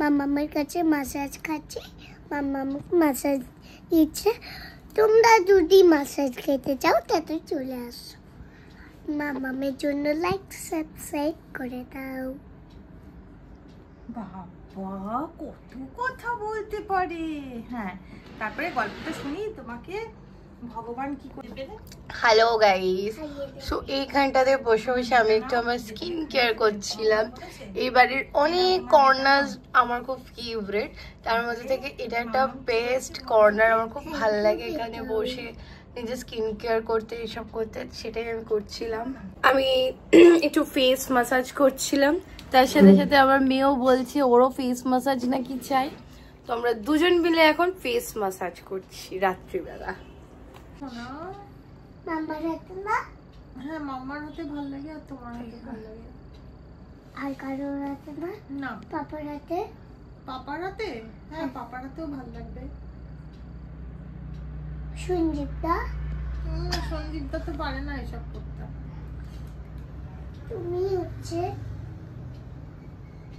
মামামের কাছে মাসাজ খাচ্ছি, মামাকে মাসাজ দিচ্ছে। তোমরা যদি মাসাজ খেতে চাও তাতে চলে আসো। মামামের জন্য লাইক সাবস্ক্রাইব করে দাও। বাবা কত কথা বলতে পারে। হ্যাঁ, তারপরে গল্পটা শুনি তোমাকে ভগবান কি করবে। হ্যালো গাইস, সো এইখানটাতে বসে বসে আমি একটু আমার স্কিন কেয়ার করছিলাম। এই বাড়ির অনেক কর্নার আমার খুব ফেভারিট, তার মধ্যে থেকে এটা একটা বেস্ট কর্নার। আমার খুব ভালো লাগে এখানে বসে নিজের স্কিন কেয়ার করতে, এসব করতে, সেটাই আমি করছিলাম। আমি একটু ফেস ম্যাসাজ করছিলাম, তার সাথে সাথে আমার মেয়েও বলছে ওরও ফেস ম্যাসাজ নাকি চাই। তো আমরা দুজন মিলে এখন ফেস ম্যাসাজ করছি রাত্রিবেলা। মামার হাতে না? হ্যাঁ, মামার হাতে ভালো লাগে আর তোমার হাতে ভালো লাগে। আর কারোর হাতে না? না, পাপার হাতে। পাপার হাতে? হ্যাঁ, পাপার হাতেও ভালো লাগবে। সঞ্জীবদা? সঞ্জীবদা তো পারে না এসব করতে।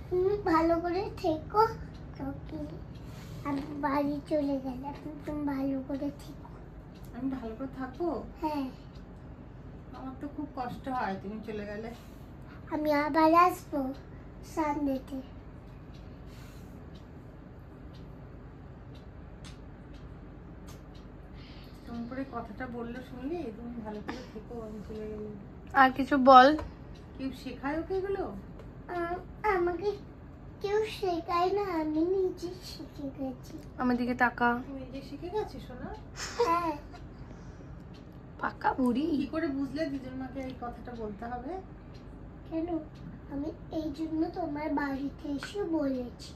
তুমি ভালো করে থেকো, আমি বাড়ি চলে গেলে তুমি ভালো করে থেকো। আমি ভালো করে থাকবো? হ্যাঁ। আমার তো খুব কষ্ট হয় তুমি চলে গেলে। আমি আবার আসবো সানডেতে। তুমি করে কথাটা বললো শুনলি? তুমি ভালো করে থেকো আমি চলে গেলে। আর কিছু বল। কেউ শেখায় ওকে এগুলো? আমাকে কেউ শেখায় না, আমি নিজে শিখে গেছি। আমার দিকে তাকা। তুমি নিজে শিখে গেছিস সোনা? হ্যাঁ। পাকা বুড়ি। কি করে বুঝলে দুজন মাকে এই কথাটা বলতে হবে? কেন? আমি এই জন্য তোমার বাড়িতে এসে বলেছি।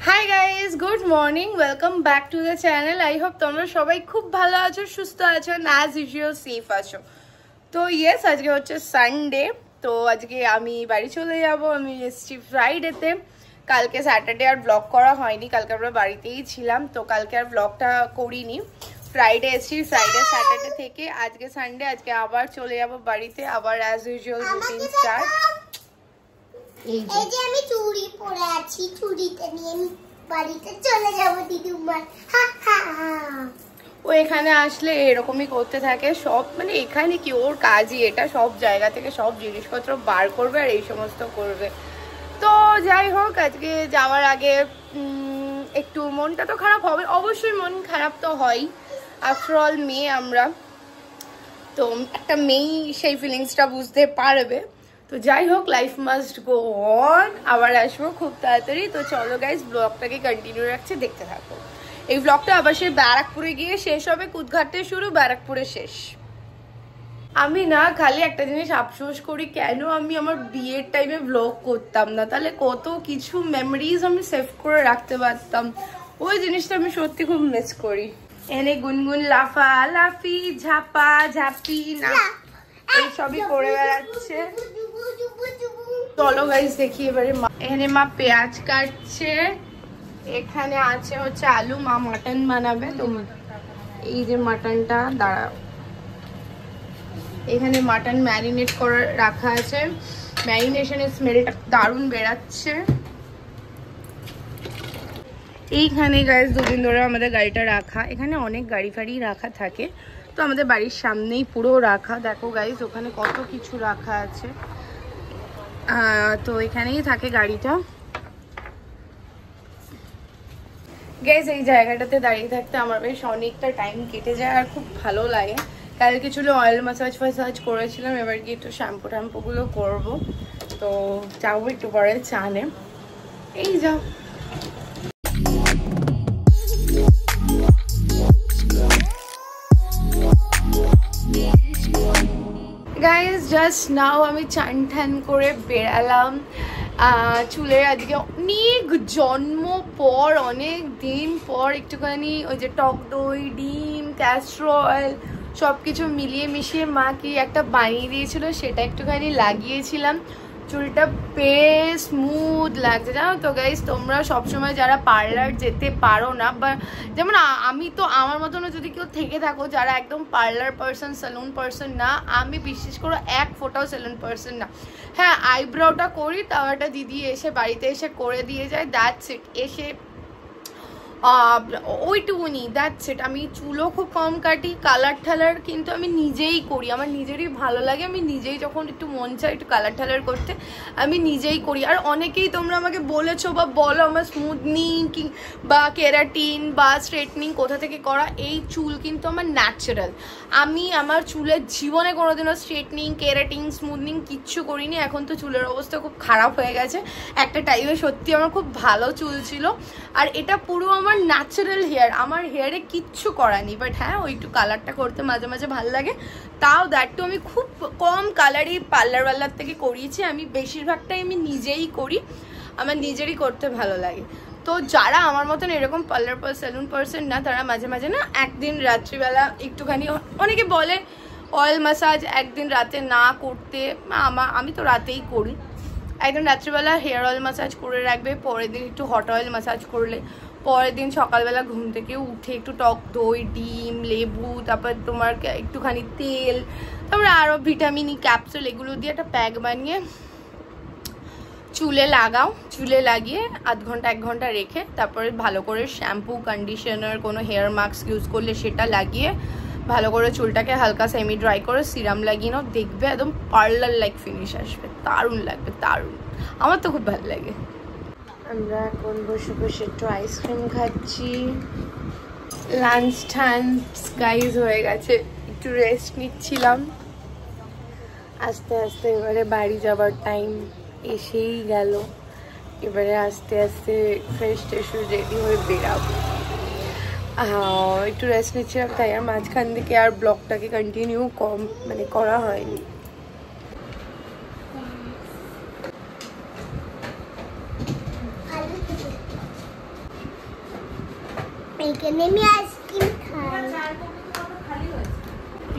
Hi guys, good morning, welcome back to the channel. I hope তোমরা সবাই খুব ভালো আছো, সুস্থ আছো, অ্যাজ ইউজুয়াল সেফ আছো। তো ইয়েস, আজকে হচ্ছে সানডে। তো আজকে আমি বাড়ি চলে যাব। আমি এসছি ফ্রাইডেতে। কালকে স্যাটারডে আর ব্লগ করা হয়নি, কালকে আমরা বাড়িতেই ছিলাম, তো কালকে আর ব্লগটা করিনি। ফ্রাইডে এসছি, ফ্রাইডে স্যাটারডে থেকে আজকে সানডে, আজকে আবার চলে যাব বাড়িতে, আবার অ্যাজ ইউজুয়াল রুটিন স্টার্ট। এই যে আমি চুড়ি পরে আছি, চুড়িটা নিয়ে আমি বাড়িতে চলে যাব দিদিমার। ও এখানে আসলে এরকমই করতে থাকে সব, মানে এখানে কি ওর কাজই এটা, সব জায়গা থেকে সব জিনিসপত্র বার করবে আর এই সমস্ত করবে। তো যাই হোক, আজকে যাওয়ার আগে একটু মনটা তো খারাপ হবে, অবশ্যই মন খারাপ তো হয়, আফটার অল মেয়ে আমরা, তো একটা মেয়ে সেই ফিলিংসটা বুঝতে পারবে। তো যাই হোক, লাইফ মাস্ট গো অন। আবার আসবো খুব তাড়াতাড়ি। তো চলো গাইজ, ব্লগটাকে কন্টিনিউ রাখছে, দেখতে থাকো। এই ব্লগটা আবার সেই ব্যারাকপুরে গিয়ে শেষ হবে, কুদঘাটে শুরু, ব্যারাকপুরে শেষ। আমি না খালি একটা জিনিস আফসোস করি, কেন আমি আমার বিয়ের টাইমে ব্লগ করতাম না, তাহলে কত কিছু মেমোরিজ আমি সেভ করে রাখতে পারতাম। ওই জিনিসটা আমি সত্যি খুব মিস করি। এনে গুনগুন লাফা লাফি, ঝাপা ঝাপি না এইসবই করে বেড়াচ্ছে। চলো গাইস দেখি এবারে। এখানে মা পেঁয়াজ কাটছে, এখানে আছে হচ্ছে আলু, মা মাটন বানাবে। তো এই যে মাটনটা, দাঁড়াও, এখানে মাটন ম্যারিনেট করে রাখা আছে, ম্যারিনেশনের স্মেলটা দারুণ বেরাচ্ছে। এইখানে গাইস দুদিন ধরে আমাদের গাড়িটা রাখা, এখানে অনেক গাড়ি ফাড়ি রাখা থাকে, তো আমাদের বাড়ির সামনেই পুরো রাখা। দেখো গাইস ওখানে কত কিছু রাখা আছে, তো এখানেই থাকে গাড়িটা। গাইস এই জায়গাটাতে দাঁড়িয়ে থাকতে আমার বেশ অনেকটা টাইম কেটে যায় আর খুব ভালো লাগে। কালকে ছিল অয়েল ম্যাসাজ ফ্যাসাজ করেছিলাম, এবার গিয়ে একটু শ্যাম্পু ট্যাম্পুগুলো করবো। তো যাবো একটু পরে চানে। এই যাও গাইজ, জাস্ট নাও আমি চান ঠান করে বেরালাম। চুলের আজকে অনেক জন্ম পর, অনেক দিন পর একটুখানি ওই যে টক দই, ডিম, ক্যাস্টর অয়েল সব কিছু মিলিয়ে মিশিয়ে মা কি একটা বানিয়ে দিয়েছিল, সেটা একটুখানি লাগিয়েছিলাম। চুলটা বেশ স্মুথ লাগছে, জানো তো গাইস। তোমরা সবসময় যারা পার্লার যেতে পারো না, বা যেমন আমি তো, আমার মতনও যদি কেউ থেকে থাকো যারা একদম পার্লার পার্সন, সেলুন পার্সন না, আমি বিশ্বাস করো এক ফোটাও সেলুন পার্সন না। হ্যাঁ, আইব্রোটা করি, তাও একটা দিদি এসে বাড়িতে এসে করে দিয়ে যায়, দ্যাটস ইট। এসে ওইটুকুনি, দ্যাটস ইট। আমি চুলও খুব কম কাটি, কালার ঠালার কিন্তু আমি নিজেই করি, আমার নিজেরই ভালো লাগে। আমি নিজেই যখন একটু মন চাই একটু কালার ঠালার করতে, আমি নিজেই করি। আর অনেকেই তোমরা আমাকে বলেছো বা বলো আমার স্মুথনিং বা কেরাটিন বা স্ট্রেটনিং কোথা থেকে করা। এই চুল কিন্তু আমার ন্যাচারাল। আমি আমার চুলের জীবনে কোনোদিনও স্ট্রেটনিং, কেরাটিন, স্মুথনিং কিচ্ছু করিনি। এখন তো চুলের অবস্থা খুব খারাপ হয়ে গেছে। একটা টাইমে সত্যি আমার খুব ভালো চুল ছিল, আর এটা পুরো আমার ন্যাচারাল হেয়ার, আমার হেয়ারে কিচ্ছু করা নেই। বাট হ্যাঁ, ওই একটু কালারটা করতে মাঝে মাঝে ভালো লাগে, তাও দ্যাটটু আমি খুব কম কালারই পার্লার থেকে করিয়েছি। আমি বেশিরভাগটাই আমি নিজেই করি, আমার নিজেরই করতে ভালো লাগে। তো যারা আমার মতন এরকম পার্লার সেলুন পার্সন না, তারা মাঝে মাঝে না একদিন রাত্রিবেলা একটুখানি, অনেকে বলে অয়েল ম্যাসাজ একদিন রাতে না করতে, আমি তো রাতেই করি। একদিন রাত্রিবেলা হেয়ার অয়েল ম্যাসাজ করে রাখবে, পরের দিন একটু হট অয়েল ম্যাসাজ করলে, পরের দিন সকালবেলা ঘুম থেকে উঠে একটু টক দই, ডিম, লেবু, তারপর তোমার একটুখানি তেল, তারপরে আরও ভিটামিন ই ক্যাপসুল, এগুলো দিয়ে একটা প্যাক বানিয়ে চুলে লাগাও। চুলে লাগিয়ে আধ ঘন্টা 1 ঘন্টা রেখে তারপরে ভালো করে শ্যাম্পু, কন্ডিশনার, কোনো হেয়ার মাস্ক ইউজ করলে সেটা লাগিয়ে ভালো করে চুলটাকে হালকা সেমি ড্রাই করে সিরাম লাগিয়ে নাও, দেখবে একদম পার্লার লাইক ফিনিশ আসবে, দারুণ লাগবে, দারুণ। আমার তো খুব ভালো লাগে। আমরা এখন বসে বসে একটু আইসক্রিম খাচ্ছি। লাঞ্চ টাইমস গাইজ হয়ে গেছে, একটু রেস্ট নিচ্ছিলাম। আস্তে আস্তে এবারে বাড়ি যাবার টাইম এসেই গেল। এবারে আস্তে আস্তে ফ্রেশ ট্রেশ রেডি হয়ে বেরাবো। একটু রেস্ট নিচ্ছিলাম, তাই আর মাঝখান থেকে আর ব্লগটাকে কন্টিনিউ করা হয়নি।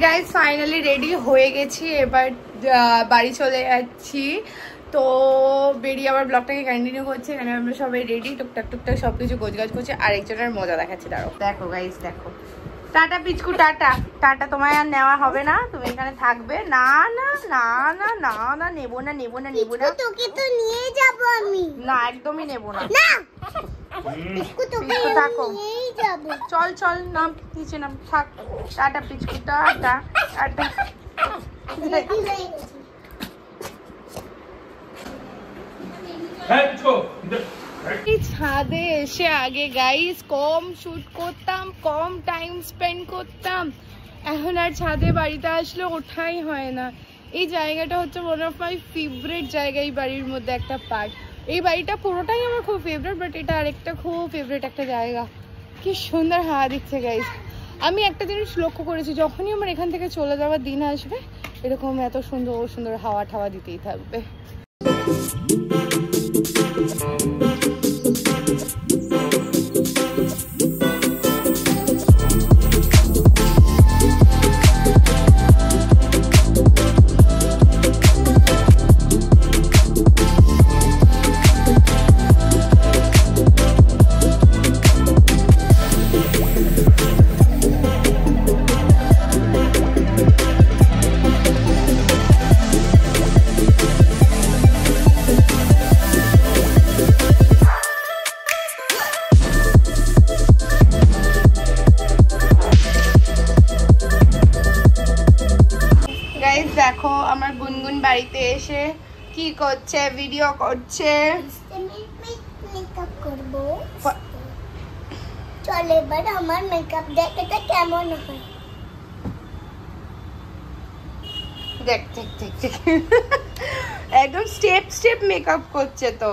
গাইজ ফাইনালি রেডি হয়ে গেছি, এবার বাড়ি চলে যাচ্ছি। তো বেরিয়ে আবার ব্লগটাকে কন্টিনিউ করছে। এখানে আমরা সবাই রেডি, টুকটাক সব কিছু গোছগাছ করছে। আরেকজনের মজা দেখাচ্ছে, দাঁড়ো। দেখো গাইজ, দেখো। Tata Pichku, tata tata. তোমায় আর নেওয়া হবে না, তুমি এখানে থাকবে। না না না না না না, নেবো না নেবো না নেবো না। তোকে তো নিয়ে যাব আমি। না, একদমই নেবো না। না, পিচকু থাকো, চল চল, নাম নিচে নাম, থাক। Tata Pichku, tata tata. ছাদে এসে আগে গাইস কম শুট করতাম, কম টাইম স্পেন্ড করতাম, এখন আর ছাদে বাড়িতে আসলে ওঠাই হয় না। এই জায়গাটা হচ্ছে ওয়ান অফ মাই ফেভারিট জায়গা, এই বাড়ির মধ্যে একটা পার্ট। এই বাড়িটা পুরোটাই আমার খুব ফেভারিট, বাট এটা আরেকটা খুব ফেভারিট একটা জায়গা। কি সুন্দর হাওয়া দিচ্ছে গাইস। আমি একটা জিনিস লক্ষ্য করেছি, যখনই আমার এখান থেকে চলে যাওয়ার দিন আসবে, এরকম এত সুন্দর সুন্দর হাওয়া ঠাওয়া দিতেই থাকবে। দেখো আমার গুনগুন বাড়িতে এসে কি করছে, ভিডিও করছে। মেকআপ করব, চল এবার আমার মেকআপ দেখ এটা কেমন হয়। দেখ দেখ দেখ দেখ, একদম স্টেপ স্টেপ মেকআপ করছে। তো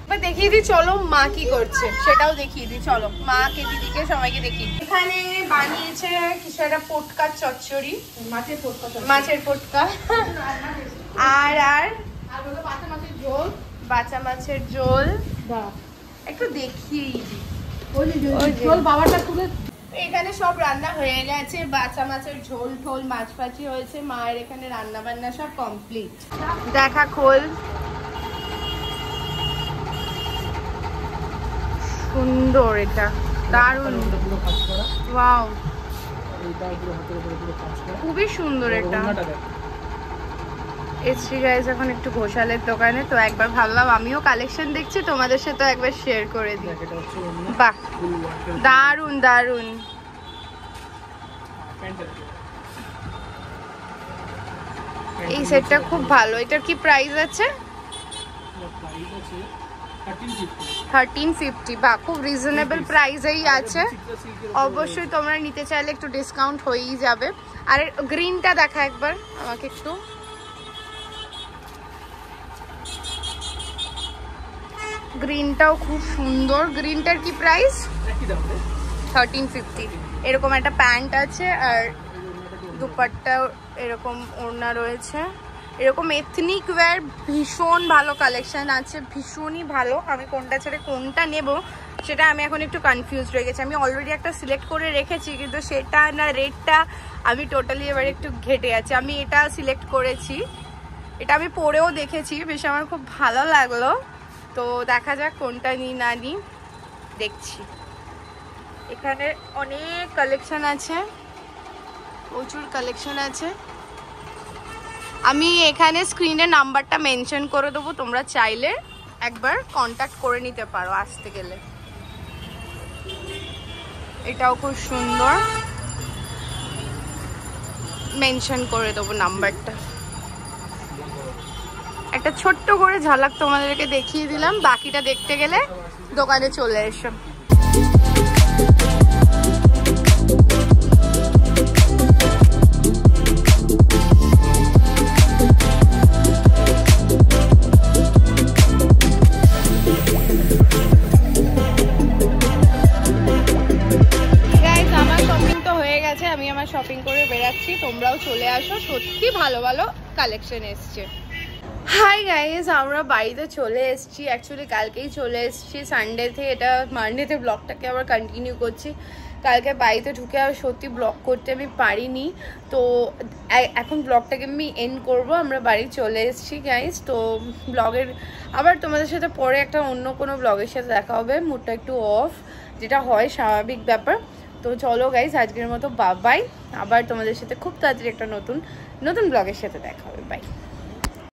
এবার দেখিয়ে দিই, চলো মা কি করছে সেটাও দেখিয়ে দিই। চলো মাকে, দিদিকে, সবাইকে দেখিয়ে দিই। এখানে বানিয়েছে কিছু একটা পটকার চচ্চড়ি, মাছের পটকা, আর আর বাঁচা মাছের ঝোল। একটু দেখিয়েই দিই। এখানে সব রান্না হয়ে গেছে, বাচ্চা মাছের ঝোল ঠোল, মাছ ফাছি হয়েছে, মায়ের এখানে রান্না বান্না সব কমপ্লিট। দেখা খোল, সুন্দর, এটা দারুণ, ওয়াও খুবই সুন্দর। এটা এসছি গাইস এখন একটু ঘোষালের দোকানে, তো একবার ভাবলাম আমিও কালেকশন দেখছি তোমাদের সাথে একবার শেয়ার করে দিই। বাহ দারুণ দারুণ। এই সেটটা খুব ভালো। এটার কি প্রাইস আছে? 1350। বা খুব রিজনেবল প্রাইসেই আছে। অবশ্যই তোমরা নিতে চাইলে একটু ডিসকাউন্ট হয়েই যাবে। আর গ্রিনটা দেখা একবার আমাকে একটু। গ্রিনটাও খুব সুন্দর। গ্রিনটার কি প্রাইস? 1350। এরকম একটা প্যান্ট আছে আর দুপাট্টা এরকম ওড়না রয়েছে। এরকম এথনিক ওয়্যার ভীষণ ভালো কালেকশন আছে, ভীষণই ভালো। আমি কোনটা ছেড়ে কোনটা নেব সেটা আমি এখন একটু কনফিউজ হয়ে গেছি। আমি অলরেডি একটা সিলেক্ট করে রেখেছি, কিন্তু সেটা না রেটটা আমি টোটালি এবার একটু ঘেটে আছি। আমি এটা সিলেক্ট করেছি, এটা আমি পরেও দেখেছি, বেশ আমার খুব ভালো লাগলো। তো দেখা যাক কোনটা নিই না নিই, দেখছি। এখানে অনেক কালেকশন আছে, প্রচুর কালেকশন আছে। আমি এখানে স্ক্রিনে নাম্বারটা মেনশন করে দেবো, তোমরা চাইলে একবার কন্ট্যাক্ট করে নিতে পারো আসতে গেলে। এটাও খুব সুন্দর, মেনশন করে দেবো নাম্বারটা। একটা ছোট্ট করে ঝলক তোমাদেরকে দেখিয়ে দিলাম, বাকিটা দেখতে গেলে দোকানে চলে এসো। আমি আমার শপিং করে বেরাচ্ছি, তোমরাও চলে আসো, সত্যি ভালো ভালো কালেকশন এসছে। হাই গাইজ, আমরা বাড়িতে চলে এসেছি। অ্যাকচুয়ালি কালকেই চলে এসেছি সানডেতে, এটা মানডেতে ব্লগটাকে আবার কন্টিনিউ করছি। কালকে বাড়িতে ঢুকে আর সত্যি ব্লগ করতে আমি পারিনি, তো এখন ব্লগটাকে আমি এন্ড করব। আমরা বাড়ি চলে এসেছি গাইজ, তো ব্লগের আবার তোমাদের সাথে পরে একটা অন্য কোনো ব্লগের সাথে দেখা হবে। মুডটা একটু অফ, যেটা হয় স্বাভাবিক ব্যাপার। তো চলো গাইজ, আজকের মতো বাই। আবার তোমাদের সাথে খুব তাড়াতাড়ি একটা নতুন ব্লগের সাথে দেখা হবে। বাই।